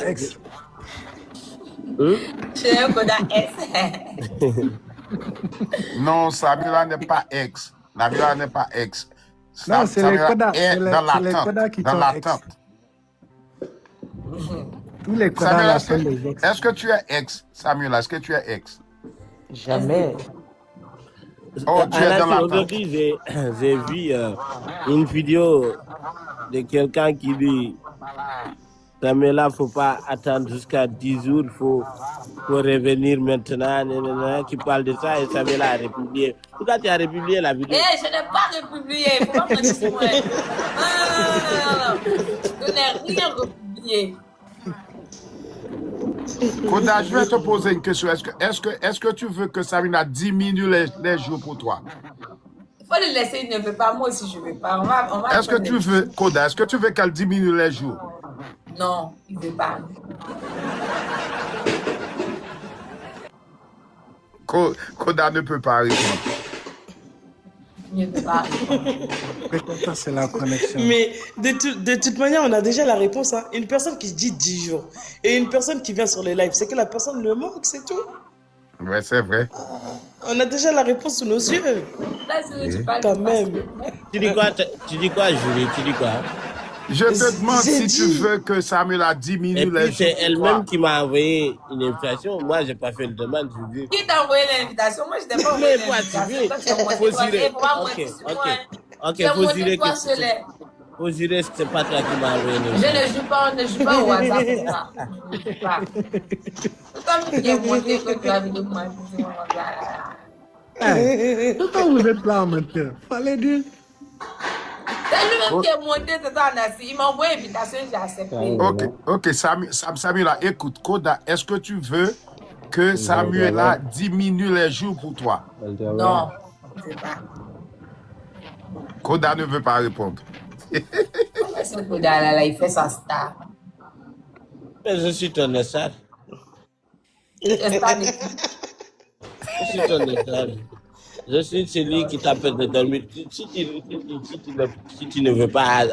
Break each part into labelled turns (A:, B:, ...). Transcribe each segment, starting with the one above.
A: ex.
B: J'ai un Koda S.
C: Non, Samira n'est pas ex. Samira n'est pas ex.
A: Non, c'est les
C: Samira
A: Koda.
C: est dans
A: C'est les Koda
C: l'attente.
A: qui
C: Dans
A: sont ex.
C: l'attente.
A: Tous les Koda
C: Samira,
A: là sont des ex.
C: est-ce que tu es ex, Samira? Est-ce que tu es ex?
D: Jamais.
C: Oh, tu es dans l'attente.
E: Aujourd'hui, j'ai vu une vidéo de quelqu'un qui dit Samela, il ne faut pas attendre jusqu'à 10 jours, il faut revenir maintenant, qui parle de ça et Samela a republié. Pourquoi tu as republié la vidéo?
B: Je n'ai pas republié, il ne faut pas me dire moi. Non. Je n'ai rien republié.
C: Koda, je vais te poser une question. Est-ce que tu veux que Samira diminue les jours pour toi?
B: Il faut le laisser, il ne veut pas, moi aussi je ne veux pas. On va
C: Est-ce que tu veux, Koda, est-ce que tu veux qu'elle diminue les jours?
B: Non, il ne veut pas.
C: Koda ne peut pas répondre.
B: Il ne veut pas.
A: Ça, c'est la connexion.
D: Mais de toute manière, on a déjà la réponse. Hein. Une personne qui dit 10 jours et une personne qui vient sur les lives, c'est que la personne le manque, c'est tout.
C: Ouais, c'est vrai.
D: On a déjà la réponse sous nos yeux.
B: Là, tu parles
D: Quand même.
E: Tu dis quoi, Julie? Tu dis quoi?
C: Je te demande
D: J'ai
C: si tu
D: dit-
C: veux que Samira diminue
E: Et
C: les
E: puis
C: jours
E: c'est
C: pour
E: elle-même
C: toi.
E: qui m'a envoyé une invitation. Moi, je n'ai pas fait le demande. Je dis,
B: Qui t'a envoyé l'invitation? Moi, je t'ai pas envoyé
E: mais toi, tu
B: l'invitation.
E: veux.
B: Toi, tu as
E: Faut
B: monté
E: jurer.
B: toi, faut pas monter sur moi, hein.
E: Ok,
B: Tu as
E: faut
B: monté
E: jurer
B: toi
E: que
B: sur les-
E: faut jurer que c'est pas toi qui m'as envoyé une
B: Je
E: invitation.
B: ne joue pas au hasard pour ça. Je ne joue pas. C'est comme qui est monté que tu as vu de moi.
A: Pourquoi vous êtes là maintenant? Fallait dire.
B: C'est lui-même qui est monté, c'est ça, Nassi. Il m'a envoyé l'invitation, j'ai accepté.
C: Ok, Samira, écoute, Koda, est-ce que tu veux que Samuela diminue les jours pour toi?
B: Non, je ne sais pas.
C: Koda ne veut pas répondre.
B: Ce Koda là, il fait sa star.
E: Mais je suis ton star.
B: C'est star de qui?
E: Je suis ton star. Je suis celui qui t'appelle de dormir. Si tu ne veux pas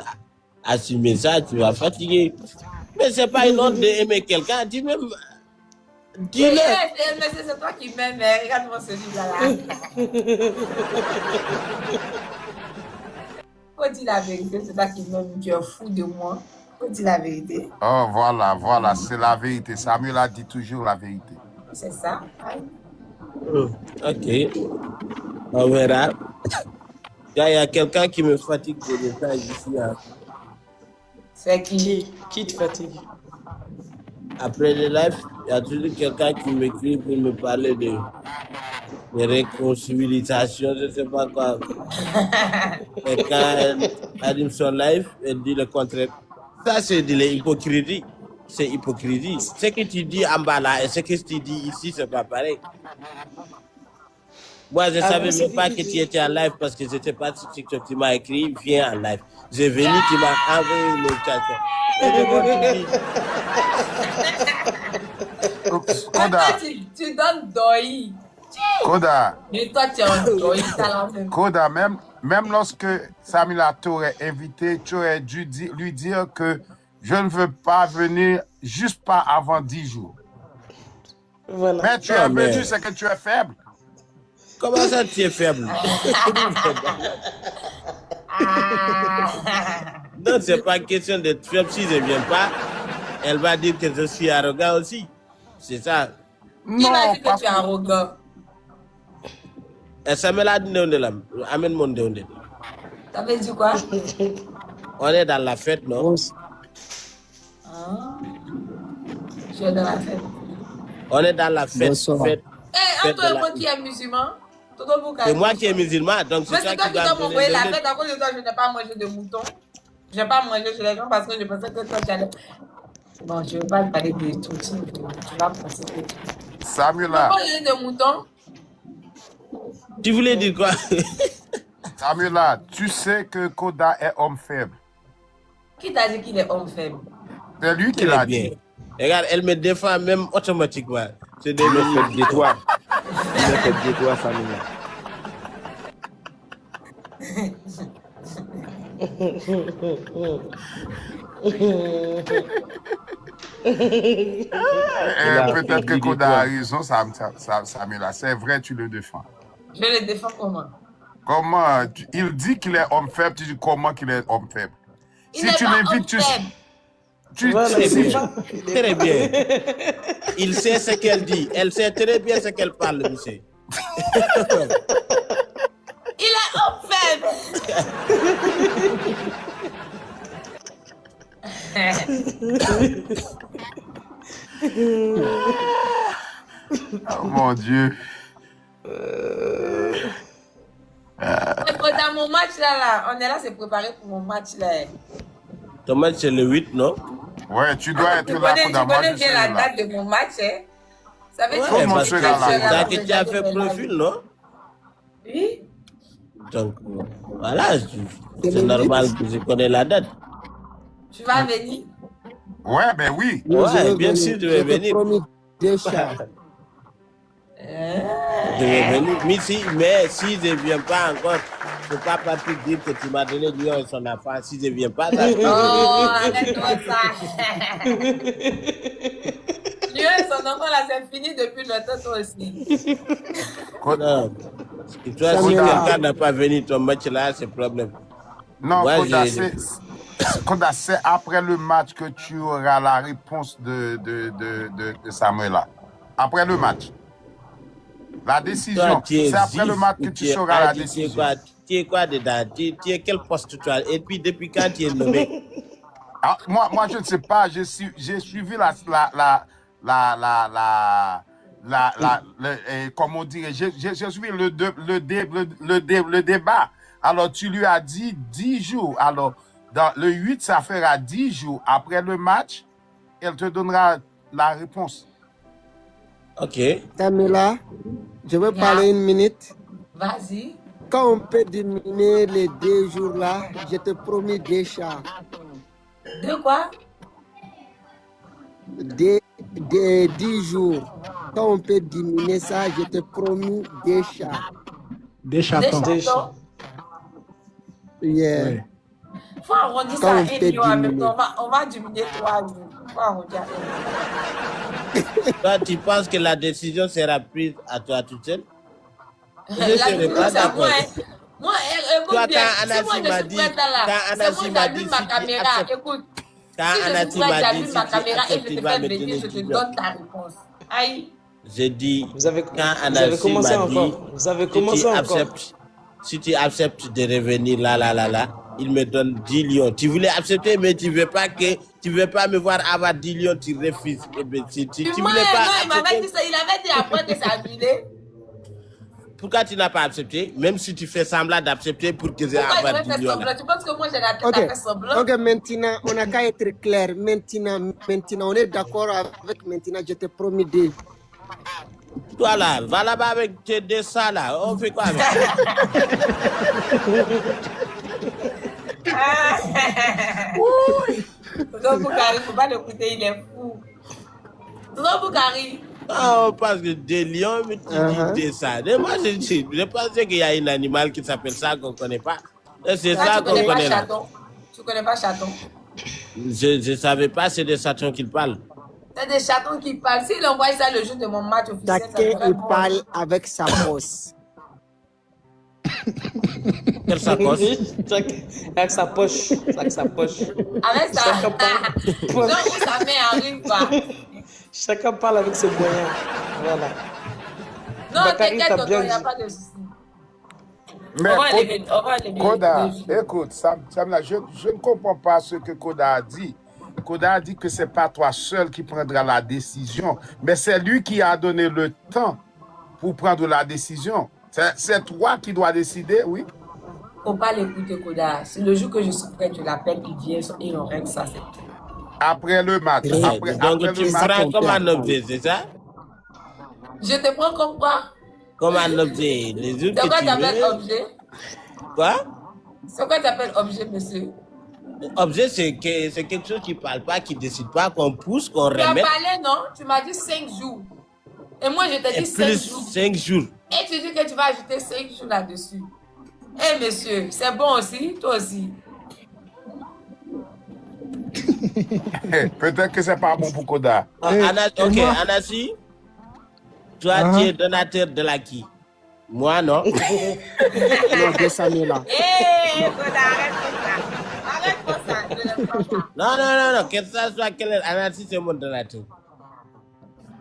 E: assumer ça, tu vas fatiguer. Mais c'est pas une honte d'aimer quelqu'un. Dis-le.
B: Mais c'est toi qui m'aimes, regarde-moi celui-là. Faut dire la vérité, c'est toi qui m'aimes, tu es fou de moi. Faut dire la vérité.
C: Oh, voilà, c'est la vérité. Samuela dit toujours la vérité.
B: C'est ça.
E: Ok. On verra. Il y a quelqu'un qui me fatigue de l'état ici. Hein.
B: C'est qui?
D: Qui te fatigue?
E: Après le live, il y a toujours quelqu'un qui m'écrit pour me parler de réconciliation, je ne sais pas quoi. Et quand elle anime son live, elle dit le contraire. Ça, c'est de l'hypocrisie. C'est hypocrisie. Ce que tu dis en bas là et ce que tu dis ici, c'est pas pareil. Moi, je ne savais même pas que tu étais en live parce que je n'étais pas sur TikTok. Tu m'as écrit, viens en live. J'ai venu, tu m'as envoyé une invitation.
C: Koda,
B: Tu donnes Doi.
C: Koda,
B: Et toi, tu es un Doi.
C: Koda, même lorsque Samira t'aurait invité, tu aurais dû lui dire que je ne veux pas venir juste pas avant 10 jours.
D: Voilà.
C: Mais tu es venu, c'est que tu es faible.
E: Comment ça, tu es faible? Non, ce n'est pas question d'être faible. Si je ne viens pas, elle va dire que je suis arrogant aussi. C'est ça.
B: Qui m'a dit que tu es arrogant?
E: Et ça me l'a dit, amène mon déondé.
B: Ça veut dire quoi?
E: On est dans la fête, non?
B: Je suis dans la fête.
E: On est dans la fête.
B: Entre moi qui est musulman,
E: c'est moi qui est musulman, donc
B: mais
E: c'est
B: toi qui dois m'envoyer la fête. À cause de toi, je n'ai pas mangé de mouton. Je n'ai pas mangé chez les gens parce que je pensais que toi, tu allais. Bon, je ne vais pas te parler de tout. Tu vas penser que.
C: Samuela.
B: Tu vas manger de mouton?
E: Tu voulais dire quoi?
C: Samuela, tu sais que Koda est homme faible.
B: Qui t'a dit qu'il est homme faible?
C: C'est lui qui l'a dit.
E: Regarde, elle me défend même automatiquement. C'est des
F: faites de toi. Il me fait de toi, Samuela.
C: Peut-être que Koda a raison, Samela. C'est vrai, tu le défends.
B: Je le défends comment?
C: Comment il dit qu'il est homme faible, tu dis comment qu'il est homme faible.
B: Il n'est pas homme faible.
E: Très bien. Il sait ce qu'elle dit. Elle sait très bien ce qu'elle parle, monsieur.
B: Il est homme faible.
C: Oh mon Dieu.
B: Dans mon match là, on est là, c'est préparé pour mon match là.
E: Ton match c'est le 8, non?
C: Ouais, tu dois être
B: Tu
C: là pour
B: connais bien la date de mon match, hein? Ça veut dire
C: Comment
B: que
C: tu seras là?
E: Ça que tu as fait profil, non?
B: Oui.
E: Donc, voilà, c'est normal que je connais la date.
B: Tu vas venir?
C: Ouais, ben oui.
E: Ouais, bien sûr, je vais venir. Je vais venir. Mais si je ne viens pas encore, il ne faut pas partir dire que tu m'as donné Lyon et son affaire. Si je ne viens pas, ça.
B: Oh, arrête-toi ça. Lyon et son enfant là, c'est fini depuis longtemps, toi aussi.
E: Non. Et toi, si quelqu'un n'a pas venu ton match là, c'est problème.
C: Non,
E: Moi,
C: Koda, c'est après le match que tu auras la réponse de Samuela. Après le match. La décision. C'est après le match que tu sauras la décision.
E: Tu es quoi dedans? Tu es quel poste toi? Et puis depuis quand tu es nommé?
C: Ah, moi, je ne sais pas. J'ai suivi comment on dirait, j'ai suivi le débat. Alors, tu lui as dit 10 jours. Alors, dans le 8, ça fera 10 jours. Après le match, elle te donnera la réponse.
E: Ok.
G: Samela, je veux parler une minute.
B: Vas-y.
G: Quand on peut diminuer les 2 jours là, je te promets des chats.
B: De quoi?
G: Des 10 jours. Quand on peut diminuer ça, je te promets des chats.
A: Des chatons.
B: Des chatons.
G: Yeah.
A: Oui.
B: Faut arrondir ça à 1 million en même temps. On va diminuer 3 jours. Faut arrondir à 1 million.
E: Toi, tu penses que la décision sera prise à toi toute seule? Je
B: La
E: ne serai
B: décision,
E: pas
B: c'est à moi.
E: d'accord.
B: Moi, écoute
E: Toi,
B: bien.
E: quand
B: Si moi,
E: Anassi
B: je
E: m'a
B: suis
E: dit,
B: prête là, c'est moi, j'allume ma caméra. Écoute.
E: Quand
B: Si je suis
E: Anassi
B: prête,
E: m'a dit,
B: j'allume
E: si
B: ma
E: tu
B: caméra et je
E: acceptes,
B: te
E: tu vas
B: fais
E: me
B: venir,
E: donner
B: je te
E: 10
B: donne ta réponse. Aïe.
E: J'ai dit,
D: Vous avez
E: quand Anassi
D: commencé
E: m'a dit,
D: encore. Vous avez commencé encore.
E: si tu acceptes de revenir là, il me donne 10 lions. Tu voulais accepter, mais tu veux pas me voir avoir 10 lions, tu refuses. Eh bien, tu voulais pas
B: il m'avait
E: accepter.
B: dit ça, il avait dit après que c'est annulé.
E: Pourquoi tu n'as pas accepté? Même si tu fais semblant d'accepter pour que j'ai
B: Pourquoi je
E: avoir
B: vais
E: 10
B: faire
E: lions.
B: semblant? Tu penses que moi j'ai la tête
G: Ok.
B: à faire semblant?
G: Ok, maintenant, on n'a qu'à être clair. Maintenant, on est d'accord avec maintenant, je te promets des.
E: Toi là, va là-bas avec tes dessins là. On fait quoi avec ça?
B: Tonton Boukari, faut pas l'écouter, il est fou. Tonton Boukari.
E: Ah, on parle des lions, mais tu dis des ça. Moi, je pensais qu'il y a un animal qui s'appelle ça qu'on ne connaît pas. Et c'est ça
B: Tu
E: qu'on
B: connais pas
E: connaît là.
B: chaton? Tu connais pas chaton?
E: Je ne savais pas, c'est des chatons qu'il parle.
B: C'est des chatons qui parlent. S'il envoie ça le jour de mon match officiel, ça
G: Chacun,
B: serait
G: il
B: bon.
G: parle avec sa bosse.
E: Quelle sacoche?
D: Avec sa poche. Avec sa poche.
B: Avec ça.
D: Chacun parle.
B: Donc, où sa main arrive, quoi.
D: Chacun parle avec ses moyens. Voilà.
B: Non,
D: Bakary,
B: t'inquiète,
D: t'as
B: tonton,
D: bien
B: il n'y a
D: dit.
B: pas de souci.
C: Mais
B: On va les
C: Koda, écoute, Samela, je ne comprends pas ce que Koda a dit. Koda a dit que ce n'est pas toi seul qui prendra la décision, mais c'est lui qui a donné le temps pour prendre la décision. C'est toi qui dois décider, oui.
B: Faut pas l'écouter, Koda. C'est le jour que je suis prêt, tu l'appelles, il vient, il en règle ça, c'est tout.
C: Après le match. Après
E: Donc tu
C: le match.
E: prends comme un objet, c'est ça?
B: Je te prends comme quoi?
E: Comme un objet. Les autres
B: C'est quoi
E: que tu
B: t'appelles
E: veux.
B: objet?
E: Quoi?
B: C'est quoi t'appelles objet, monsieur?
E: Objet, c'est quelque chose qui ne parle pas, qui ne décide pas, qu'on pousse, qu'on
B: Tu as
E: remet.
B: parlé, non? Tu m'as dit 5 jours. Et moi, je t'ai
E: Et
B: dit 5
E: plus
B: jours.
E: 5 jours.
B: Et tu dis que tu vas ajouter 5 jours là-dessus. Eh, monsieur, c'est bon aussi, toi aussi.
C: Peut-être que c'est pas bon pour Koda.
E: Ok,
A: moi-
E: Anassi, toi,
A: Ah.
E: tu es donateur de la qui? Moi, non.
G: Non, de Samela.
B: Hé, Koda, arrête comme ça. Arrête comme ça. Je n'aime pas ça.
E: Non, que ça soit quel Anassi, c'est mon donateur.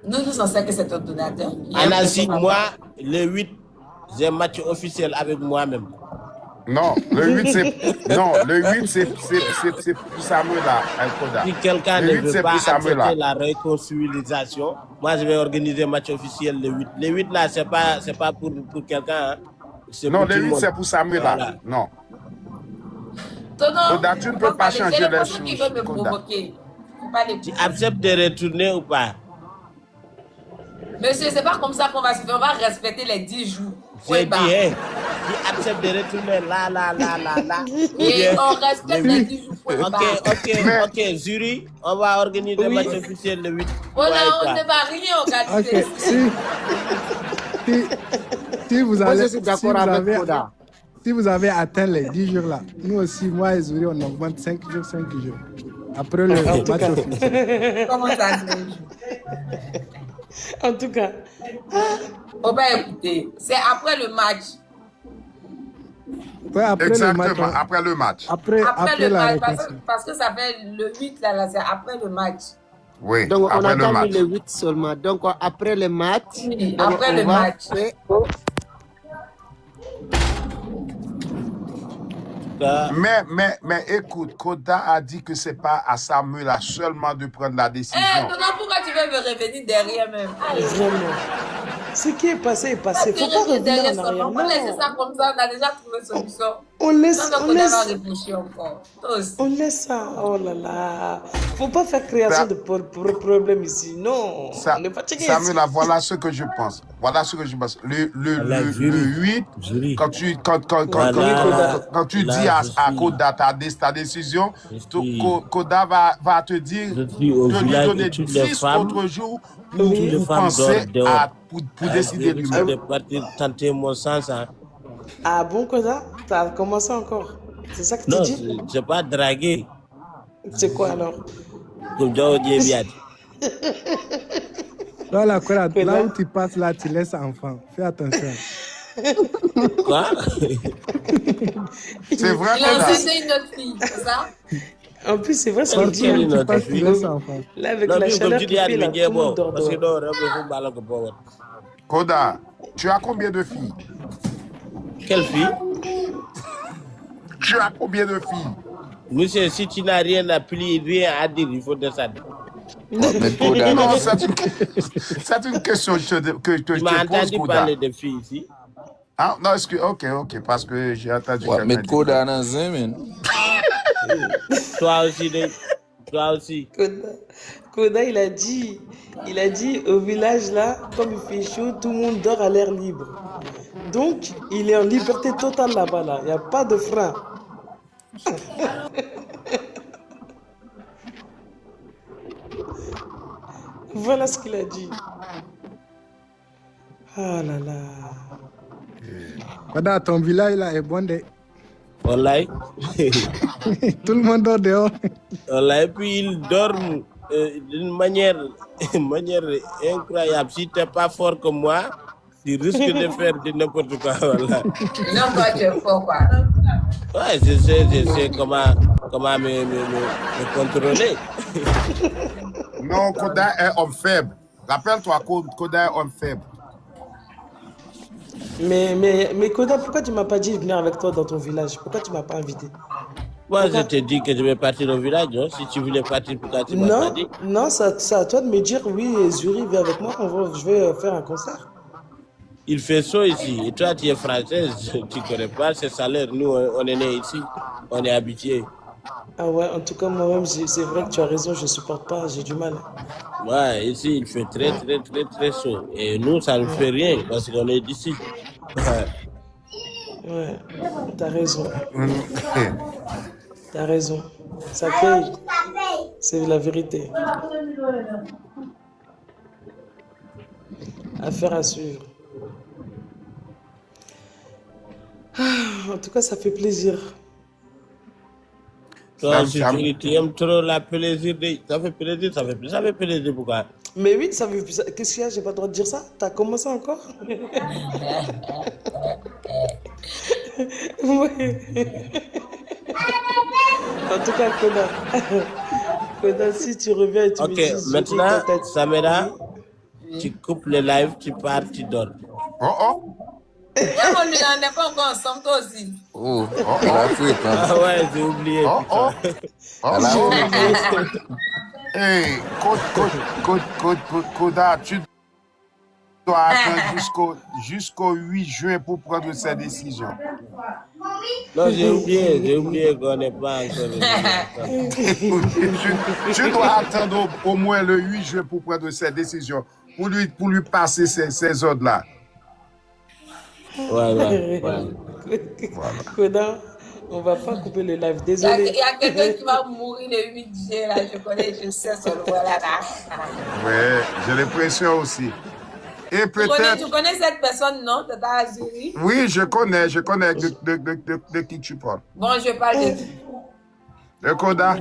B: Nous on sait que c'est ton donateur.
E: Anassi, moi, le 8, j'ai un match officiel avec moi-même.
C: Non, le 8, c'est pour Samuel là, Koda.
E: Si quelqu'un
C: Le
E: ne
C: 8,
E: veut
C: c'est
E: pas
C: pour Samuel
E: accepter
C: là.
E: la réconciliation, moi, je vais organiser un match officiel le 8. Le 8, là, c'est pas pour quelqu'un. Hein. C'est
C: Non,
E: pour
C: le
E: tout le
C: 8,
E: monde.
C: c'est pour Samuel là.
E: Voilà.
C: Non.
B: Tonton,
C: Koda, tu ne peux pas changer
B: les
C: les
B: personnes qui
C: choses,
B: veulent me
C: Koda.
B: provoquer. Faut pas les
E: Tu acceptes de retourner ou pas?
B: Monsieur, c'est pas comme ça qu'on va se faire. On va respecter les 10 jours.
E: J'ai
B: Point
E: dit,
B: barre.
E: hein, tu acceptes de retourner là. Ou
B: Et
E: bien-
B: on respecte les 10 jours. Point barre.
E: Ok, jury, on va organiser un
B: Oui.
E: match officiel le 8.
B: On
E: Ouais,
B: on
E: toi.
B: ne va rien organiser.
A: Ok, si vous
G: Moi,
A: allez,
G: je suis d'accord avec Koda.
A: si vous avez atteint les 10 jours là, nous aussi, moi et Zuri, on augmente 5 jours. Après le
D: En tout
A: match
D: cas.
A: officiel.
B: Comment ça se fait?
D: En tout cas,
B: Oh ben écoutez, c'est après le match.
A: Ouais, après
C: Exactement,
A: le match.
C: après le match.
B: Après le
A: la
B: match,
A: réconciliation.
B: parce que ça fait le 8 là, c'est après le match.
C: Oui,
G: Donc, on
C: après
G: a
C: le
G: pas mis
C: match.
G: le 8 seulement. Donc, après le match,
B: Oui,
G: donc,
B: après
G: on
B: le
G: va
B: match.
G: faire-
C: Mais écoute, Koda a dit que c'est pas à Samuel là seulement de prendre la
B: Eh,
C: décision.
B: Tonton, pourquoi tu veux me revenir derrière même? Allez.
D: vraiment. Ce qui est passé est passé.
B: Tu
D: Faut pas
B: reviens
D: revenir
B: derrière
D: en
B: ça.
D: arrière.
B: On va laisser
D: Non.
B: ça comme ça, on a déjà trouvé solution.
D: On laisse,
B: Donc,
D: on
B: on va
D: laisse,
B: réfléchir encore. Tous.
D: on laisse ça. Oh là là. Faut pas faire création
C: Ça-
D: de problème ici. Non.
C: Ça-
D: On est fatigué
C: Samuel,
D: ici.
C: là, voilà ce que je pense. Voilà ce que je pense.
E: Voilà,
C: Le
E: jury.
C: 8,
E: Jury.
C: quand tu
E: Voilà.
C: dis
E: Là,
C: à
E: je suis-
C: Koda ta décision,
E: Je suis-
C: Koda va te dire
E: Je suis au
C: de lui
E: village
C: donner
E: et toutes les
C: 10
E: femmes.
C: autres jours
D: Oui.
C: pour
E: Les femmes
C: penser
E: dorment dehors.
C: pour décider
E: Je
C: lui-même.
E: de partir tenter mon sens. Hein.
D: Ah bon, Koda? T'as commencé encore? C'est ça que tu
E: Non,
D: dis?
E: je pas dragué.
D: C'est quoi alors?
E: Comme Joe Djebiat.
A: Là, là,
D: Mais là-
A: où tu passes, là, tu laisses enfant. Fais attention.
E: Quoi?
C: C'est vrai,
B: Il a
C: Koda.
B: enseigné une autre fille, c'est ça?
D: En plus, c'est vrai ce
E: Partout
D: qu'il dit. hein.
E: une
A: Tu
E: autre
A: passes, tu
E: fille.
A: laisses enfant.
D: Là, avec
E: Non,
D: la
E: puis, comme
D: chaleur
E: tu
D: qu'il
E: dis,
D: fait, là, tout le monde dort
E: parce que
D: dehors.
E: non, on va ballon que pas.
C: Koda, tu as combien de filles?
E: Quelle fille?
C: Tu as combien de filles?
E: Monsieur, si tu n'as rien à plier, rien à dire, il faut descendre.
F: Mais Koda,
C: Non, c'est une question que je
E: Tu m'as
C: te pose,
E: entendu
C: Koda.
E: parler de filles ici?
C: Ah, non, ok, parce que j'ai entendu
F: What,
C: quelqu'un
F: met
C: dire.
F: Koda dans Zemin?
E: Toi aussi, toi aussi.
D: Koda, il a dit au village là, comme il fait chaud, tout le monde dort à l'air libre. Donc, il est en liberté totale là-bas, là. Il n'y a pas de frein. Voilà ce qu'il a dit. Ah là là.
A: Koda, ton village là est bondé.
E: Wallahi.
A: Tout le monde dort dehors.
E: Wallahi, puis ils dorment d'une manière incroyable. Si tu n'es pas fort comme moi, tu risques de faire de n'importe quoi. Voilà.
B: Non, toi, tu es fort, quoi.
E: Ouais, je sais comment me contrôler.
C: Non, Koda est homme faible. Rappelle-toi, Koda est homme faible.
D: Mais Koda, pourquoi tu m'as pas dit de venir avec toi dans ton village? Pourquoi tu m'as pas invité?
E: Moi, je te dis que je vais partir au village. Non? Si tu voulais partir, pourquoi tu m'as pas
D: Non,
E: dit?
D: non, c'est à toi de me dire oui, Zuri, viens avec moi, je vais faire un concert.
E: Il fait chaud ici. Et toi, tu es française, tu ne connais pas ces salaires. Nous, on est nés ici, on est habitués.
D: Ah ouais, en tout cas, moi-même, c'est vrai que tu as raison, je supporte pas, j'ai du mal.
E: Ouais, ici, il fait très chaud. Et nous, ça ne fait rien parce qu'on est d'ici. Ouais.
D: Ouais, t'as raison, t'as raison. Ça paye, c'est la vérité. Affaire à suivre. Ah, en tout cas, ça fait plaisir.
E: Toi aussi, tu aimes trop la plaisir. Ça fait plaisir, ça fait plaisir pourquoi?
D: Mais oui, ça veut. Qu'est-ce qu'il y a? J'ai pas le droit de dire ça? T'as commencé encore? Ouais. En tout cas, Koda. Koda, si tu reviens et tu me
E: Ok,
D: dis.
E: maintenant, Samira, tu coupes le live, tu pars, tu dors.
C: Oh.
B: Même on n'est pas encore ensemble, toi aussi.
F: Oh, elle a fouillé, hein.
E: Ah ouais, j'ai oublié. putain.
F: Elle a fouillé.
C: Hey, Koda, tu dois attendre jusqu'au 8 juin pour prendre cette décision.
E: Non, j'ai oublié qu'on n'est pas encore.
C: Tu dois attendre au moins le 8 juin pour prendre cette décision, pour lui passer ces ordres-là.
E: Ouais.
D: Koda, on va pas couper le live. Désolé.
B: Il y a quelqu'un qui va mourir le 8 juillet, là, je connais, je sais son nom, là.
C: Ouais, j'ai l'impression aussi. Et peut-être...
B: Tu connais cette personne, non, Tata Azuri?
C: Oui, je connais de qui tu parles.
B: Bon, je parle de...
C: De Koda?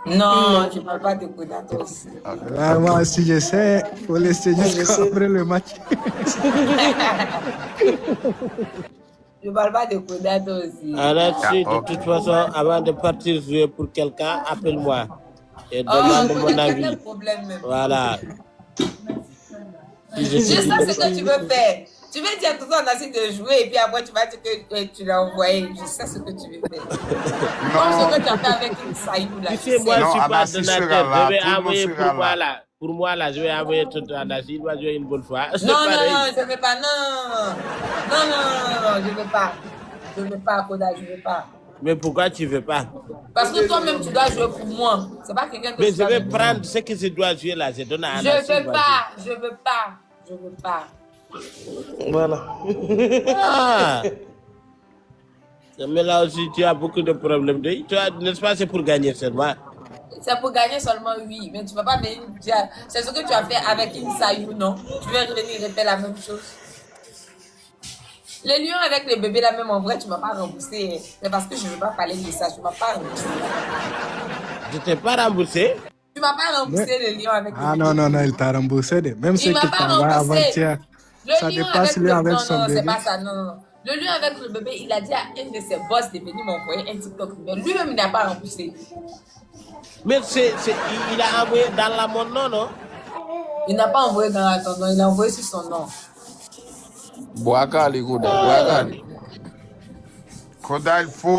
B: Non, je ne parle pas de Koda, toi aussi.
A: Ah, moi aussi, je sais. Il faut laisser jusqu'après le match.
B: Je ne parle pas de Koda, toi aussi.
E: Alors, si de toute façon, avant de partir jouer pour quelqu'un, appelle-moi et
B: Oh,
E: demande mon
B: quel
E: avis.
B: problème même.
E: Voilà.
B: Je sais ce que tu veux faire. Tu veux dire tout ça, on a essayé de jouer et puis après tu vas dire que tu l'as envoyé. Je sais ce que tu veux faire. Comme ce que tu as fait avec une saïou là.
E: Tu sais, moi, je
C: Non,
E: suis pas
C: Anassi
E: donateur.
C: sera là,
E: Je vais
C: tout le monde
E: envoyer
C: sera
E: pour moi
C: là.
E: là. Pour moi là, je vais envoyer tout Anassi. Il va jouer une bonne fois. C'est
B: Non,
E: pareil.
B: je ne veux pas. Non, je ne veux pas. Je ne veux pas, Koda, je ne veux pas.
E: Mais pourquoi tu veux pas?
B: Parce que toi-même, tu dois jouer pour moi. C'est pas quelqu'un que
E: Mais
B: tu
E: je
B: vas
E: vais
B: me
E: prendre ce que je dois jouer là. Je donne à
B: Je
E: Anassi.
B: veux pas, je veux pas, je veux pas.
D: Voilà.
E: Ah! Mais là aussi, tu as beaucoup de problèmes. Toi, n'est-ce pas, c'est pour gagner seulement.
B: C'est pour gagner seulement, oui. Mais tu ne vas pas venir dire. C'est ce que tu as fait avec Insaïou, non? Tu veux revenir répéter la même chose. Les lions avec les bébés, là, même en vrai, tu ne m'as pas remboursé. C'est parce que je ne veux pas parler de ça. Tu ne m'as pas remboursé.
E: Je t'ai pas remboursé.
B: Tu ne m'as pas remboursé les lions avec les
A: Ah
B: bébés.
A: non, il t'a remboursé. Même ceux
B: Il
A: qui
B: m'a pas
A: t'envoient
B: remboursé.
A: avant-hier. Ça dépasse lui avec son
B: Non,
A: bébé.
B: c'est pas ça, non. Le lion avec le bébé, il a dit à un de ses boss de venir m'envoyer un TikTok. Mais lui-même, il n'a pas remboursé.
E: Mais il a envoyé dans mon nom, non?
B: Il n'a pas envoyé dans ton nom, il a envoyé sur son nom.
F: Boakali, Koda.
C: Koda, il faut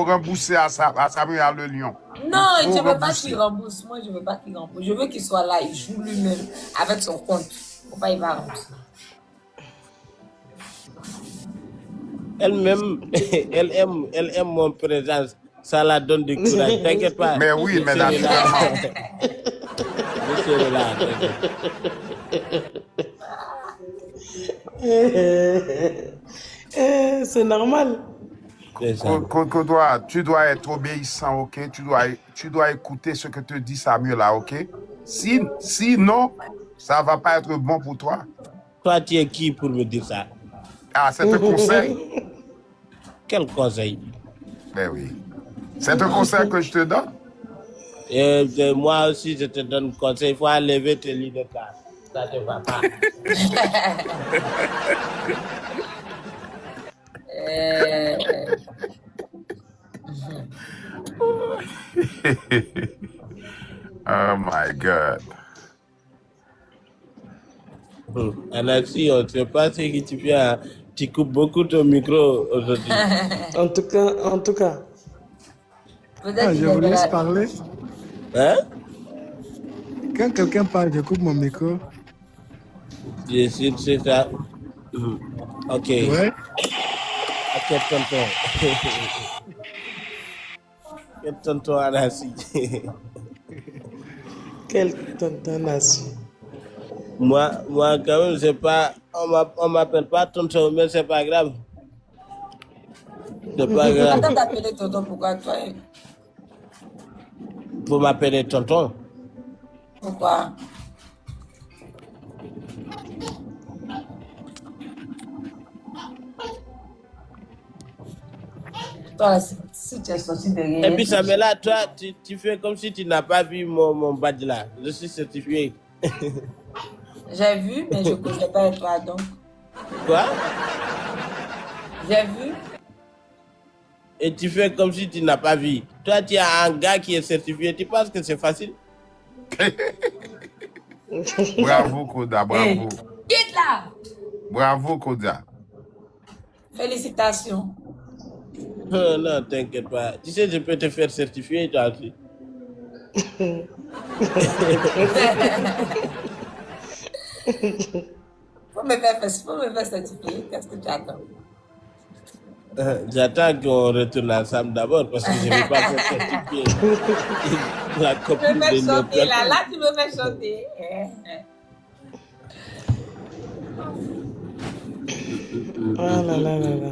C: rembourser à Samuel le lion.
B: Non, je ne veux pas
C: rembourser.
B: qu'il rembourse. Moi, je ne veux pas qu'il rembourse. Je veux qu'il soit là, il joue lui-même avec son compte. Pourquoi il va rembourser?
E: Elle-même, elle aime mon présence. Ça la donne du courage. T'inquiète pas.
C: Mais oui, mais
E: Je serai là.
C: naturellement.
E: Je serai là, t'inquiète.
D: C'est normal.
E: C'est ça.
C: Koda, tu dois être obéissant, ok? Tu dois écouter ce que te dit Samuel là, ok? Sinon, ça ne va pas être bon pour toi.
E: Toi, tu es qui pour me dire ça?
C: Ah, c'est un conseil?
E: Quel conseil?
C: Ben oui. C'est un conseil que je te donne?
E: Et moi aussi, je te donne conseil. Il faut enlever tes lits de cas. Ça ne va pas.
C: Oh my God.
E: Anassi, on ne sait pas ce que tu fais. Hein. Tu coupes beaucoup ton micro aujourd'hui.
D: En tout cas.
B: Peut-être
A: Ah,
B: qu'il
A: je
B: est
A: vous
B: de
A: laisse
B: la-
A: parler.
E: Hein?
A: Quand quelqu'un parle, je coupe mon micro.
E: Je suis, c'est ça. Ok.
A: Ouais.
E: Ok, tonton. Quel tonton Anassi.
D: Quelle tontonation.
E: Moi, quand même, c'est pas. On m'appelle pas tonton, mais c'est pas grave. C'est pas grave.
B: Attends d'appeler tonton, pourquoi toi?
E: Vous m'appelez tonton.
B: Pourquoi? Toi, là, Si tu es sorti de rien.
E: Et puis Samela, toi, tu fais comme si tu n'as pas vu mon badge là. Je suis certifié.
B: J'ai vu, mais je ne causais pas avec toi, donc.
E: Quoi?
B: J'ai vu.
E: Et tu fais comme si tu n'as pas vu. Toi, tu as un gars qui est certifié. Tu penses que c'est facile?
C: Bravo, Koda, bravo.
B: Quitte là!
C: Bravo, Koda.
B: Félicitations.
E: Oh, non, t'inquiète pas. Tu sais, je peux te faire certifier, toi aussi.
B: Faut me faire certifier. Qu'est-ce que tu attends?
E: J'attends qu'on retourne ensemble d'abord parce que je ne vais pas faire certifier la
B: Tu
E: copine
B: me fais
E: de notre
B: chanter là. Là, tu me fais chanter.
D: Ah là là là là.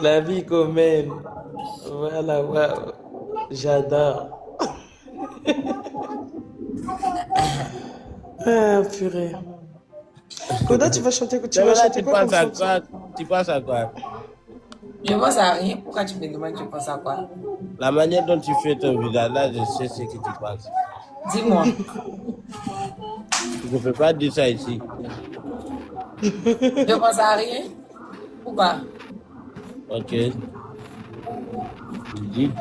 D: La vie qu'on mène. Voilà, waouh. J'adore. Ah, purée. Koda, tu vas chanter quoi
E: Tu
D: comme
E: penses à
D: chanson?
E: quoi? Tu penses à quoi?
B: Je pense à rien. Pourquoi tu me demandes, tu penses à quoi?
E: La manière dont tu fais ton visage là, je sais ce que tu penses.
B: Dis-moi.
E: Je ne peux pas dire ça ici.
B: Je pense à rien. Pourquoi?
E: Ok. Tu dis.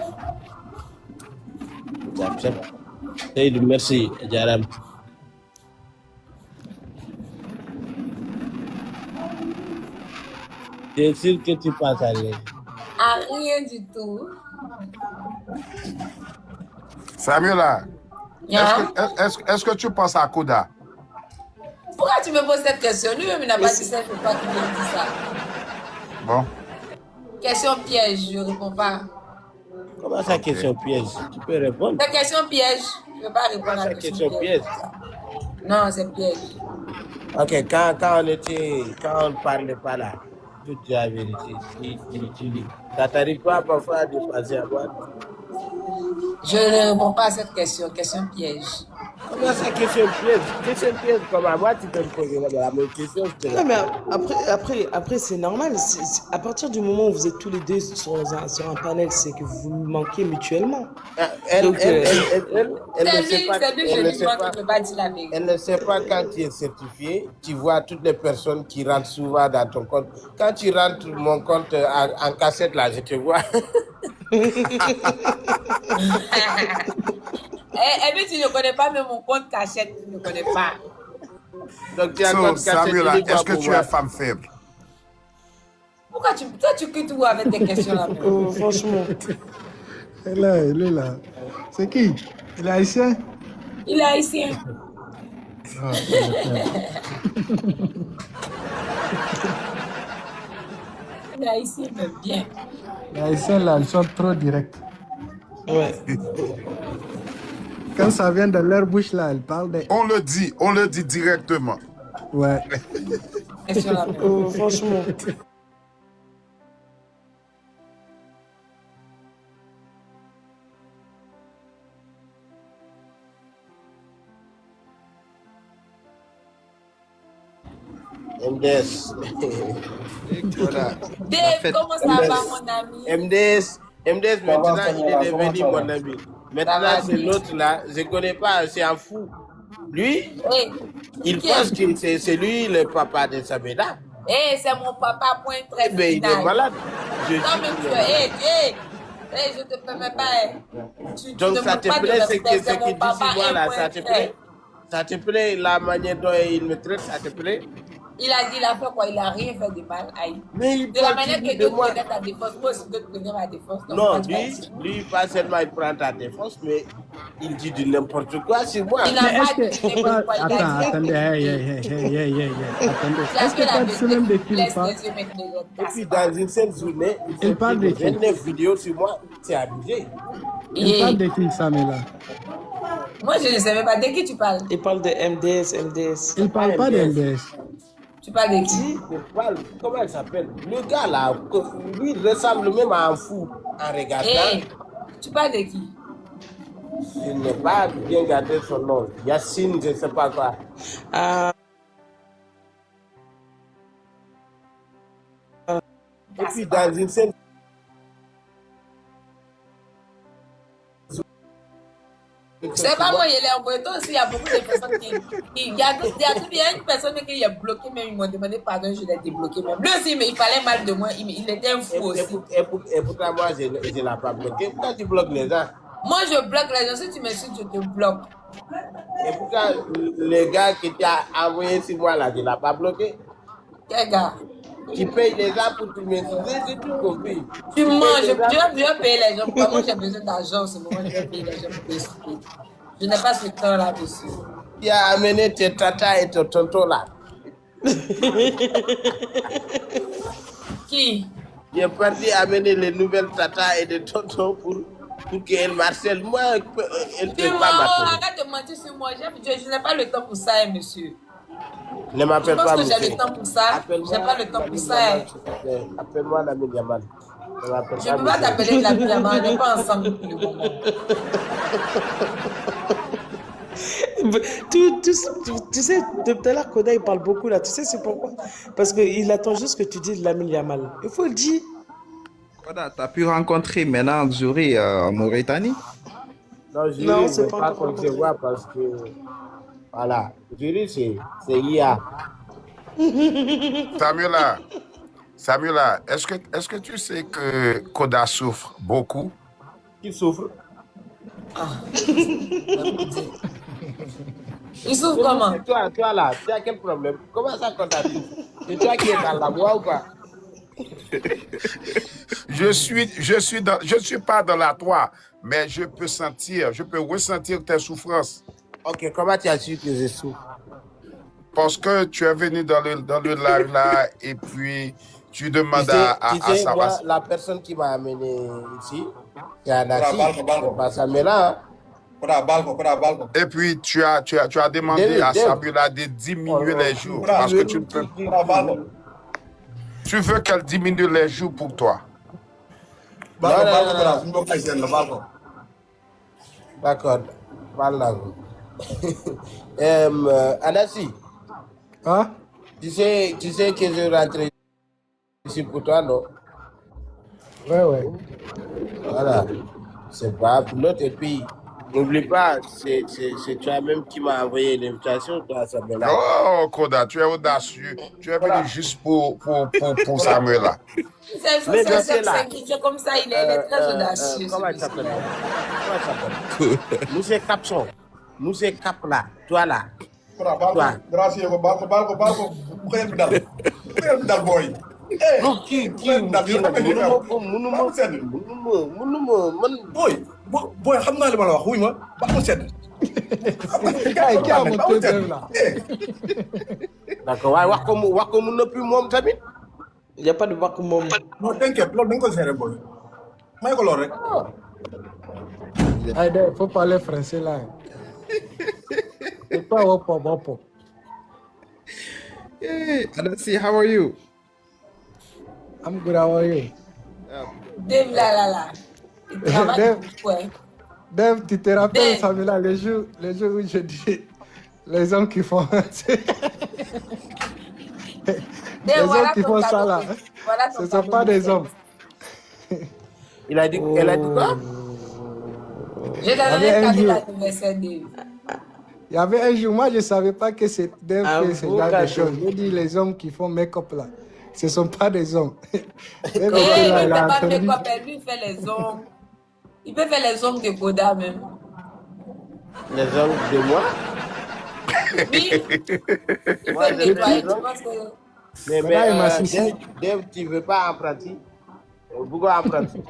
E: J'accepte. Merci, Jaram. C'est sûr que tu penses à rien.
B: À rien du tout.
C: Samuela,
B: Hein?
C: est-ce que tu penses à Koda?
B: Pourquoi tu me poses cette question? Lui-même, il n'a pas dit ça, je ne peux pas qu'il ait dit ça.
C: Bon.
B: Question piège, je ne réponds pas.
E: Comment ça, question piège? Tu peux répondre.
B: C'est question piège. Je ne peux pas répondre à la question piège. Non, c'est piège.
E: Ok, quand on ne parlait pas là, toute la vérité, tu dis. Ça t'arrive pas parfois de passer à boire?
B: Je ne réponds pas à cette question. Question piège.
E: Comment ça, question piège? Question piège, comme à moi, tu peux me poser la même question. Je te
D: Non, mais
E: réponds.
D: après c'est normal. À partir du moment où vous êtes tous les deux sur un panel, c'est que vous vous manquez mutuellement.
E: Elle
D: Donc,
E: ne sait pas.
B: C'est lui, je dis moi que je ne peux pas dire la vérité.
E: Elle ne sait pas quand tu es certifié, tu vois toutes les personnes qui rentrent souvent dans ton compte. Quand tu rentres mon compte en cassette, là, je te vois.
B: Et puis tu ne connais pas même mon compte cachette, tu ne connais pas.
E: Donc tu as un compte cassette.
C: Samuela,
E: uniquement
C: est-ce que
E: pour
C: tu
E: voir.
C: es femme faible?
B: Pourquoi tu quittes où avec tes questions là?
D: Oh, franchement.
A: Elle est là. C'est qui? Il est haïtien?
B: Il est haïtien.
A: Ah,
B: Il est haïtien, mais bien.
A: les haïtiens là, ils sont trop directs.
D: Ouais.
A: Quand ça vient de leur bouche là, ils parlent de...
C: On le dit directement.
A: Ouais.
B: Question là.
D: Oh, franchement.
E: MDS.
F: Voilà.
B: Dave, comment ça va, mon ami?
E: MDS, maintenant, il est devenu mon ami.
B: Ça
E: Maintenant,
B: va
E: c'est
B: bien.
E: l'autre là, je ne connais pas, c'est un fou. Lui,
B: Hey,
E: il
B: qui
E: pense
B: est-
E: que c'est lui le papa de Sabeda.
B: hey, c'est mon papa, point très
E: Eh bien, il est
B: final.
E: malade. Je
B: Non, mais
E: dis,
B: tu hey, je te permets pas. Tu
E: donc
B: ne
E: ça
B: manques
E: te
B: pas de
E: plaît ce
B: respect,
E: qu'il
B: c'est mon
E: dit
B: papa,
E: sur moi là, ça te
B: point
E: plaît? Ça te plaît la manière dont il me traite, ça te plaît?
B: Il a dit, il a fait quoi? Il a rien fait de mal. Aïe.
E: Mais il
B: De la manière que
E: continue de
B: Dieu
E: moi.
B: connaît ta défense, moi aussi Dieu connaît ma défense. Donc,
E: Non,
B: pourquoi tu vas dire?
E: lui, pas seulement il prend ta défense, mais il dit de n'importe quoi sur moi.
B: Il n'a
A: Mais
B: pas
A: est-ce
B: dit
A: que...
B: n'importe quoi. Il a
A: Attends,
B: dit.
A: attendez, hey. Attendez.
B: Il a
A: Est-ce que
B: fait la
A: toi, tu sais même de qui il
B: laisse
A: parle?
B: les yeux mettre les autres.
E: Et puis dans une seule journée, il fait
A: parle
E: plus
A: de
E: de
A: qui?
E: 29 vidéos sur moi. C'est abusé.
A: Il parle de qui, Samela?
B: Moi, je ne savais pas. De qui tu parles?
D: Il parle de MDS.
A: Il parle pas de MDS.
B: Tu parles de qui?
E: Je parle, comment il s'appelle? Le gars là, lui il ressemble même à un fou en regardant.
B: Hey, tu parles de qui?
E: Il n'est pas bien gardé son nom. Yacine, je ne sais pas quoi.
D: Ah,
E: Et puis dans une scène,
B: C'est pas moi, il est envoyé. Toi aussi, il y a beaucoup de personnes qui. Il y a une personne qui a bloqué, même ils m'ont demandé pardon, je l'ai débloqué même. Lui aussi, mais il parlait mal de moi, il était un fou aussi.
E: et pourtant, moi, je ne l'ai pas bloqué. Pourquoi tu bloques les gens?
B: Moi, je bloque les gens. Si tu m'insultes, je te bloque.
E: Et pourquoi le gars qui t'a envoyé sur moi là, tu ne l'as pas bloqué?
B: Quel gars?
E: Tu payes les gens pour te m'insulter, j'ai tout compris.
B: Tu manges,
E: payes les gens-
B: je vais payer les gens. Moi, j'ai besoin d'argent en ce moment, je vais payer les gens pour t'expliquer. Je n'ai pas ce temps là-dessus.
E: Tu as amené tes tata et ton tonton là.
B: Qui?
E: Tu es parti amener les nouvelles tata et des tontons pour qu'elles marcellent. Moi, elle ne
B: Tu
E: peut
B: mens,
E: pas m'appeler.
B: arrête de mentir sur moi. Je n'ai pas le temps pour ça, hein, monsieur.
E: Ne
B: Je
E: m'appelle
B: pense
E: pas
B: que
E: monsieur.
B: j'ai le temps pour ça. Je n'ai pas le temps pour ça. Hein.
E: Appelle-moi Lamine Yaman. Ne m'appelle
B: Je ne peux pas
E: monsieur.
B: t'appeler la maman, on n'est pas ensemble pour le moment.
D: tu sais, depuis tout à l'heure, Koda, il parle beaucoup là. Tu sais, c'est pourquoi? Parce qu'il attend juste que tu dises Lamine Yamal. Il faut le dire.
F: Voilà, t'as pu rencontrer maintenant Zuri en Mauritanie?
E: Non, jury,
D: Non,
E: ne
D: c'est
E: veut
D: pas
E: pas
D: encore
E: qu'on se voit parce que. Voilà. Jury, c'est IA.
C: Samuela, est-ce que tu sais que Koda souffre beaucoup?
E: Qui souffre?
B: Il souffre comment?
E: Toi là, tu as quel problème? Comment ça qu'on t'a souffre? C'est toi qui es dans la voie ou pas?
C: Je suis pas dans la toi, mais je peux ressentir tes souffrances.
E: Ok, comment tu as su que je souffre?
C: Parce que tu es venu dans le live là et puis tu demandes à
E: Tu sais, moi,
C: Savas.
E: la personne qui m'a amené ici, c'est Anassi, c'est pas Samela. Hein?
C: Et puis tu as demandé à Samuela de diminuer les jours parce que tu ne peux. Tu veux qu'elle diminue les jours pour toi.
E: D'accord, voilà. Anassi,
A: Hein?
E: tu sais que je rentre ici pour toi, non?
A: Ouais.
E: Voilà. C'est pas pour l'autre. Et puis, n'oublie pas, c'est toi-même qui m'as envoyé l'invitation, toi, Samuela.
C: Oh, Koda, tu es audacieux. Tu es venu juste pour Samuela.
E: Mais dans ce là,
B: C'est comme ça, il est très audacieux.
E: comment il s'appelle? Nous c'est Capson. Nous c'est Cap là. Toi là. Toi. Non, qui
H: boy xam naa li ma la wax wuy ma ba mu sedd.
A: Qui a monté Dev là?
E: D'accord, waaye wax ko mu noppi moom tamit.
D: Il n'y a pas de bac moom.
H: non t'inquiète loolu da nga ko gérer boy may ko loolu rek.
A: Hey, Dev, faut parler français là. C'est pas wopo.
F: Hey, Anassi, how are you?
A: I'm good, how are you?
B: Dave là. Il travaille
A: Dave.
B: beaucoup, hein.
A: Dev, tu te rappelles,
B: Dave.
A: Samuela, les jours où je dis les hommes qui font.
B: Dave,
A: Les hommes
B: voilà
A: qui
B: ton
A: font ça
B: cadeau.
A: là,
B: Voilà ton
A: ce ne sont
B: cadeau
A: pas
B: de
A: des
B: fête.
A: hommes.
E: Elle a dit quoi?
B: Je t'ai donné
A: avait
B: le
A: un
B: cadeau
A: jour.
B: d'anniversaire, Dave.
A: Il y avait un jour, moi je ne savais pas que c'est Dev
D: Un
A: fait ce
D: beau
A: genre de
D: cadeau.
A: choses. Je dis les hommes qui font make-up là, ce ne sont pas des hommes. Dev
B: Eh,
A: était
B: il
A: là,
B: ne
A: il a
B: fait pas
A: entendu.
B: make-up, lui, il fait les ongles. Il peut faire les ongles de Koda même.
E: Les hommes de moi?
B: Oui, il
E: Moi,
B: peut
E: je
B: nettoyer.
E: fais
B: Tu
E: les ongles.
B: penses que...
E: Mais
A: Voilà, il m'a sucé.
E: Dave, tu veux pas apprenti? Pourquoi apprenti?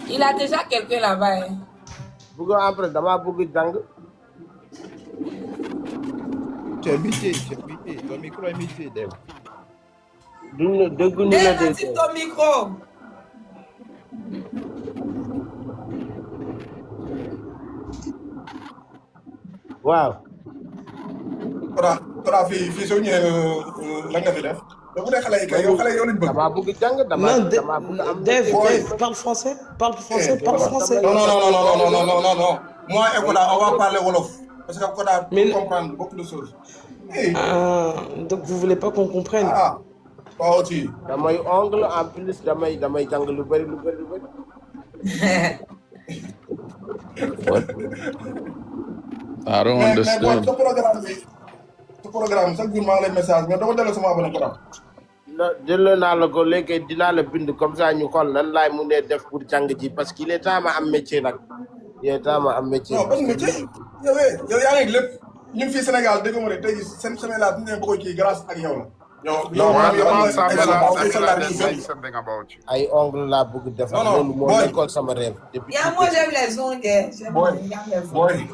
B: Il a déjà quelqu'un là-bas. Hein.
E: Pourquoi apprenti? D'abord, beaucoup de temps.
F: Tu es muté. Ton micro est muté, Dev.
B: Dave, active ton micro.
E: Wow.
H: Kora fii soo ñëwee lan nga fi def. bu dee xale yi kay yow xale yow lañ bëgg.
E: dama bëgg jàng dama
D: Non,
E: dama bëgg am
D: Dave,
E: métier.
D: Dave, parle français. Parle français, parle français.
H: Non, non, non, non, non, non, non, non, non, non. Moi et Koda, on va parler Wolof. Parce que Koda peut
D: Mais-
H: comprendre beaucoup de choses. Hey.
D: Ah, donc vous voulez pas qu'on comprenne.
H: Ah, toi aussi.
E: damay ongle en plus damay jàng lu bëri.
F: What? I don't
H: Mais bon,
F: understand.
H: ce programme, chaque jour, maa ngi lay message, mais dama delloo sama abonné Koda.
E: jëloon naa la ko léegi dinaa la bind comme ça ñu xool nan laay mun a def pour jàng ji parce qu'il est temps ma am métier nag. il est temps ma am métier.
H: Non, ban métier. Yow yaa ngi lépp. ñun fii Sénégal dégg nga ma ne tey jii seen semaine là bu ñu leen bëgg kii grâce ak yow la.
C: No,
H: am
C: man,
H: nga
C: Samela,
H: ay soldat
C: Samela,
H: yu
C: they
H: bëri.
C: say something about you.
E: ay ongle laa bëgg defar.
H: Non, non,
E: loolu moo
H: boy.
E: nekkoon sama rêve. depuis
B: Yeah, moi j'aime les ongles. J'aime
H: Boy,
B: les ongles.
H: boy.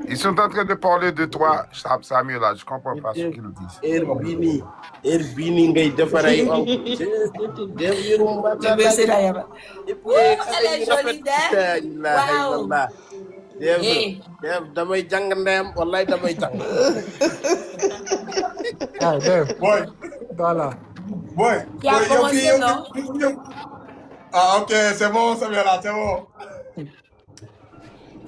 C: Ils sont en train de parler de toi, Samuel, là. Je comprends pas ce qu'ils disent.
E: heure bii nii ngay defar ay ongle.
B: Je vais essayer là, y'a elle est jolie, Dave. Wow. Hey.
E: damay jàng ndeyam wallaay damay jàng.
A: Ah, Dave,
H: Boy,
A: voilà.
H: boy.
B: Qui a
H: Boy, yow
B: commencé,
H: fii yow-
B: non?
H: Ah, ok, c'est bon, Samuela, c'est bon.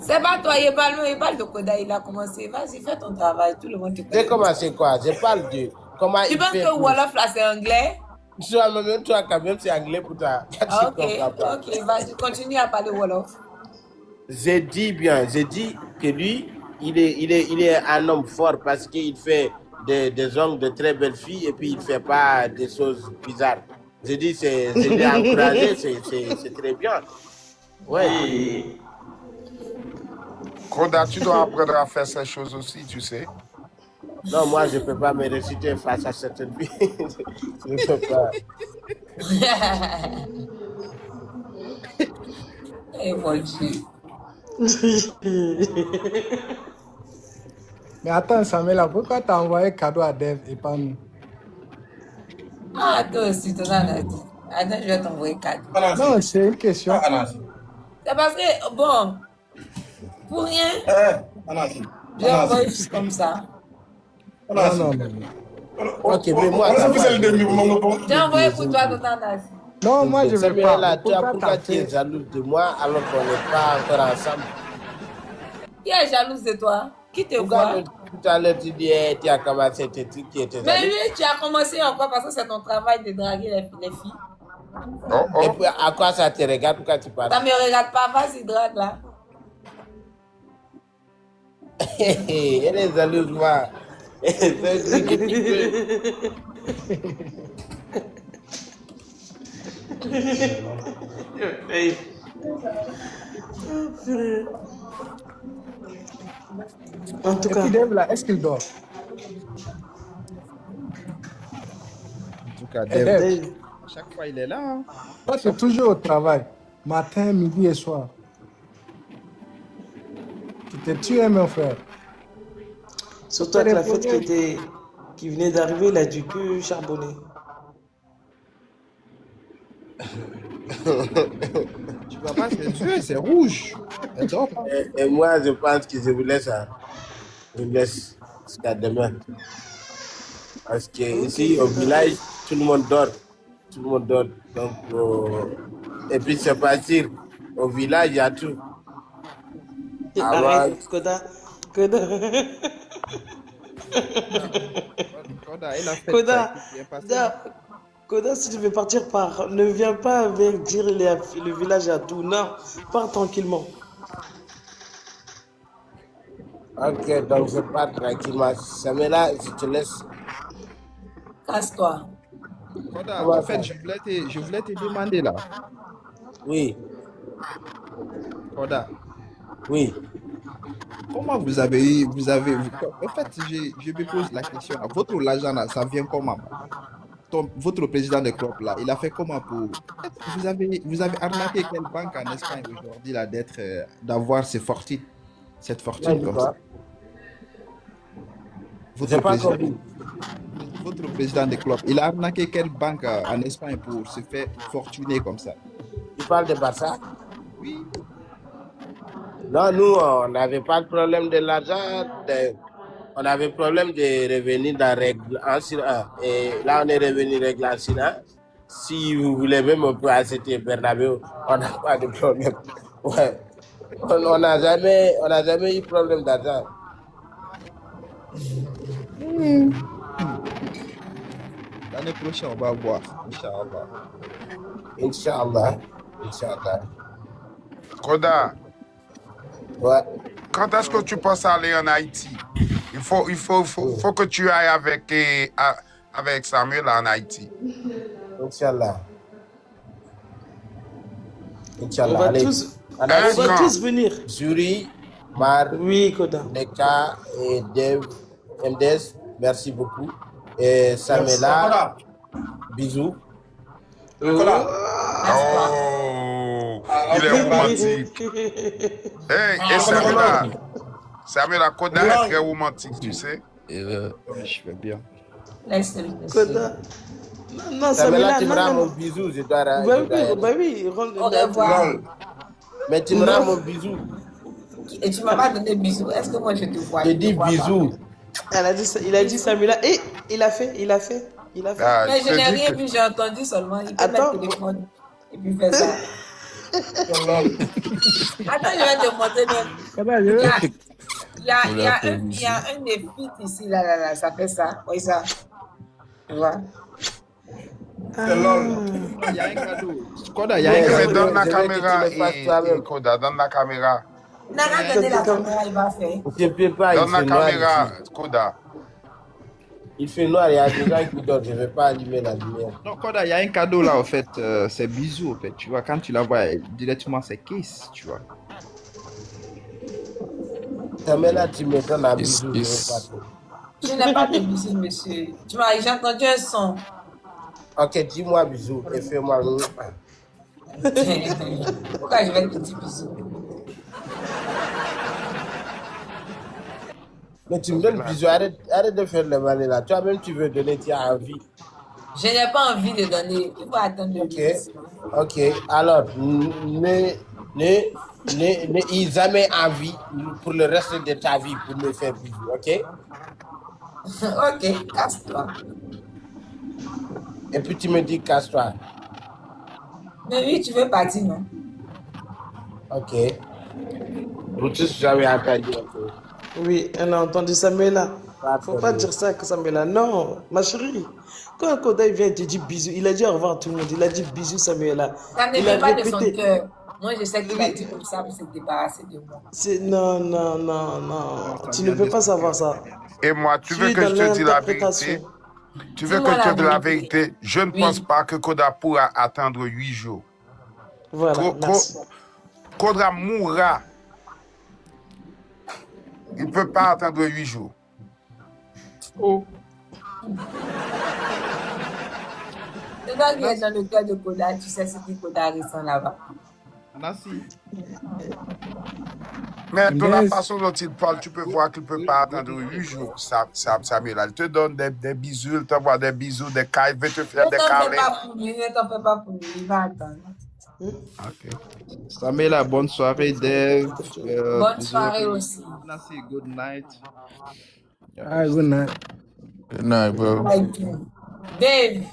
B: C'est pas toi, il parle de Koda, il a commencé. Vas-y, fais ton travail, tout le monde te
E: J'ai
B: connaît.
E: commencé quoi? Je parle de comment
B: Tu
E: il
B: penses
E: fait.
B: que Wolof là c'est anglais?
E: Toi quand même c'est anglais pour ta.
B: Ah, ok, ok, vas-y, continue à parler Wolof.
E: J'ai dit que lui, il est un homme fort parce qu'il fait des ongles de très belles filles et puis il fait pas des choses bizarres. J'ai dit, je l'ai encouragé, c'est très bien. Ouais.
C: Koda, tu dois apprendre à faire ces choses aussi, tu sais.
E: Non, moi je peux pas me réciter face à certaines filles. Je ne peux pas.
B: Eh mon Dieu.
A: Mais attends, Samuel, pourquoi t'as envoyé cadeau à Dave et pas nous?
B: Ah, toi aussi, tu en as dit. Attends, je vais t'envoyer 4.
H: Anansi.
A: Non, c'est une question.
H: Ah, Anansi.
B: C'est parce que, bon, pour rien,
H: Anansi.
B: j'ai envoyé juste comme ça.
A: Non,
H: Anansi.
A: non, non.
E: Ok, mais moi,
H: Wala
E: ça
H: sa
E: va.
H: ficelle de mi bu moom nga ko.
B: J'ai envoyé pour toi, tout en as.
A: Non, moi je veux
E: Samuel,
A: pas.
E: là, pourquoi
A: t'as
E: tu es
A: fait-
E: jaloux de moi alors qu'on n'est pas encore ensemble?
B: Qui est jalouse de toi? Qui te
E: Pourquoi
B: voit?
E: tout à l'heure tu dis tu as commencé tes trucs qui étaient
B: Mais
E: jaloux?
B: lui, tu as commencé encore parce que c'est ton travail de draguer les filles.
C: Oh,
E: Et
C: oh.
E: puis à quoi ça te regarde? Pourquoi tu parles?
B: Ça me regarde pas, vas-y, drague là.
E: Elle est jalouse, moi. C'est un truc que tu peux.
D: Hey. En tout
A: Et
D: cas,
A: puis Dave, là, est-ce qu'il dort?
F: En tout cas,
A: Eh,
F: Dave,
A: Dave,
F: chaque fois, il est là. Hein.
A: toi, tu es toujours au travail. Matin, midi et soir. Tu t'es tué, mon frère.
D: surtout avec la fête qui venait d'arriver, il a dû que charbonner.
F: Tu vois pas ses yeux, c'est rouge. Elle dort pas.
E: Et moi, je pense que je vous laisse, hein. Je vous laisse jusqu'à demain. Parce que ici, au village, tout le monde dort. Tout le monde dort. Donc, et puis, c'est pas sûr. Au village, il y a tout. Ah,
D: Arrête, Koda. Koda.
F: Koda, il a fait
D: Koda.
F: ça, il est bien passé.
D: Koda, si tu veux partir, pars. Ne viens pas avec dire le village à tout. Non, pars tranquillement.
E: Ok, donc je pars tranquillement. Ça me là, je te laisse.
B: Casse-toi.
F: Koda, en fait, je voulais te demander là.
E: Oui,
F: Koda,
E: oui.
F: comment vous avez en fait, je me pose la question. Là. Votre l'argent là, ça vient comment? Votre président de club là, il a fait comment pour. Vous avez arnaqué quelle banque en Espagne aujourd'hui là d'avoir cette fortune comme ça?
E: J'ai pas compris.
F: Votre président de club, il a arnaqué quelle banque en Espagne pour se faire fortuner comme ça?
E: Tu parles de Barça?
F: Oui.
E: Non, nous, on n'avait pas de problème de l'argent. on avait problème de revenir dans règle en Sina. Et là, on est revenu règle en Sina. Si vous voulez même, on peut acheter Bernabeu. On n'a pas de problème. Ouais. On n'a jamais eu problème d'argent.
F: L'année prochaine, on va voir. Inch'Allah.
E: Inch'Allah. Inch'Allah.
C: Koda,
E: Ouais.
C: quand est-ce que tu penses aller en Haïti? Il faut que tu ailles avec Samuel en Haïti.
E: Inch'Allah.
D: On
E: Inch'Allah.
D: va
E: Allez.
D: tous,
E: En
D: on va
C: Quand?
D: tous venir.
E: Zuri, Mar,
D: Oui, Koda.
E: Neka et Dev, MDS, merci beaucoup. Et Samela, bisous.
H: Koda.
C: Oh, il est romantique. Hey, et Samuel Koda est très romantique, tu sais.
F: Je vais bien.
B: Laisse-le.
D: Koda. Non,
E: Samela,
D: Samela,
E: tu me rends
D: non,
E: mon
D: non.
E: bisou, je dois
D: Bah
E: je dois y
D: oui,
E: aller.
D: bah oui.
B: Au revoir.
E: Mais tu me rends mon bisou.
B: Et tu m'as pas donné bisous. Est-ce que moi je te vois?
E: Je
B: Je te
E: dis
B: vois pas.
E: bisous.
D: Il a dit Samela. Et il a fait.
C: Ah,
B: Mais
C: je
B: je
C: te
B: n'ai
C: dis
B: rien
C: que-
B: vu, j'ai entendu seulement. Il peut
D: Attends.
B: mettre le téléphone et puis faire ça. Attends, je vais te montrer même.
A: Koda,
B: Il y a,
A: je-
B: il y a un des feats ici, là, ça fait ça. Oui, ça. Tu vois?
F: Il y a un cadeau. Koda, il y a un
E: Mais
C: Mais
F: cadeau.
C: donne la
E: je veux que tu
C: caméra
E: le fasses toi-même.
C: Koda, donne la caméra.
B: Nana, donnez la caméra, il va faire.
E: Je ne peux pas, il
C: Donne la
E: fait noir
C: caméra,
E: ici.
C: Koda.
E: Il fait noir, il y a des gens qui dorment, je ne vais pas allumer la lumière.
F: Non, Koda, il y a un cadeau là, en fait. C'est bisous, en fait. Tu vois, quand tu la vois directement, c'est Kiss, tu vois.
E: Samela, tu me donnes un bisou, je ne veux pas trop.
B: Je n'ai pas de bisous, monsieur. Tu vois, j'ai entendu un son.
E: Ok, dis-moi bisou et fais-moi.
B: Pourquoi je vais te dire bisous?
E: Mais tu me donnes bisou, arrête de faire le malin là. Toi-même, tu veux donner, tu as envie.
B: Je n'ai pas envie de donner. Il faut attendre le
E: Ok,
B: bisou.
E: ok. Alors, n'aie jamais envie pour le reste de ta vie pour me faire bisou, ok?
B: Ok, casse-toi.
E: Et puis tu me dis casse-toi.
B: Mais oui, tu veux partir, non?
E: Ok. Vous tous, j'avais entendu un peu.
D: Oui, on a entendu Samela.
E: Pas
D: Faut
E: trop
D: pas
E: bien.
D: dire ça que Samela. Non, ma chérie. Quand Koda il vient, il te dit bisous. Il a dit au revoir à tout le monde. Il a dit bisous, Samela.
B: Ça ne
D: Il a
B: vient pas de son
D: répété.
B: cœur. Moi, je sais qu'il a dit comme ça pour se débarrasser de moi.
D: Non, non, non, non.
F: Ça
D: Tu
F: vient
D: ne peux
F: de
D: pas
F: son
D: savoir
F: cœur.
D: ça.
C: Et moi, tu veux
D: es
C: que
D: dans
C: je te dise la
D: l'interprétation.
C: vérité? Tu veux
B: Dis-moi
C: que je te
B: la
C: dise la
B: vérité.
C: vérité? Je ne
B: Oui.
C: pense pas que Koda pourra attendre 8 jours.
D: Voilà, merci.
C: Koda mourra. Il ne peut pas attendre 8 jours.
F: Oh.
B: C'est toi qui es dans le cœur de Koda, tu sais ce que Koda ressent là-bas.
F: Merci.
C: Mais de la
A: Yes.
C: façon dont il parle, tu peux voir qu'il ne peut pas attendre 8 jours. Samuel, il te donne des bisous, il t'envoie des bisous, des cailles, il veut te faire
B: Ne
C: des
B: t'en fais
C: câlins.
B: pas pour lui, ne t'en fais pas pour lui, il va attendre.
C: Ok.
F: Samela, bonne soirée, Dev.
B: Bonne soirée aussi.
F: Merci, good night.
A: Ah, good night.
C: Good night, bro.
B: Thank you. Dave,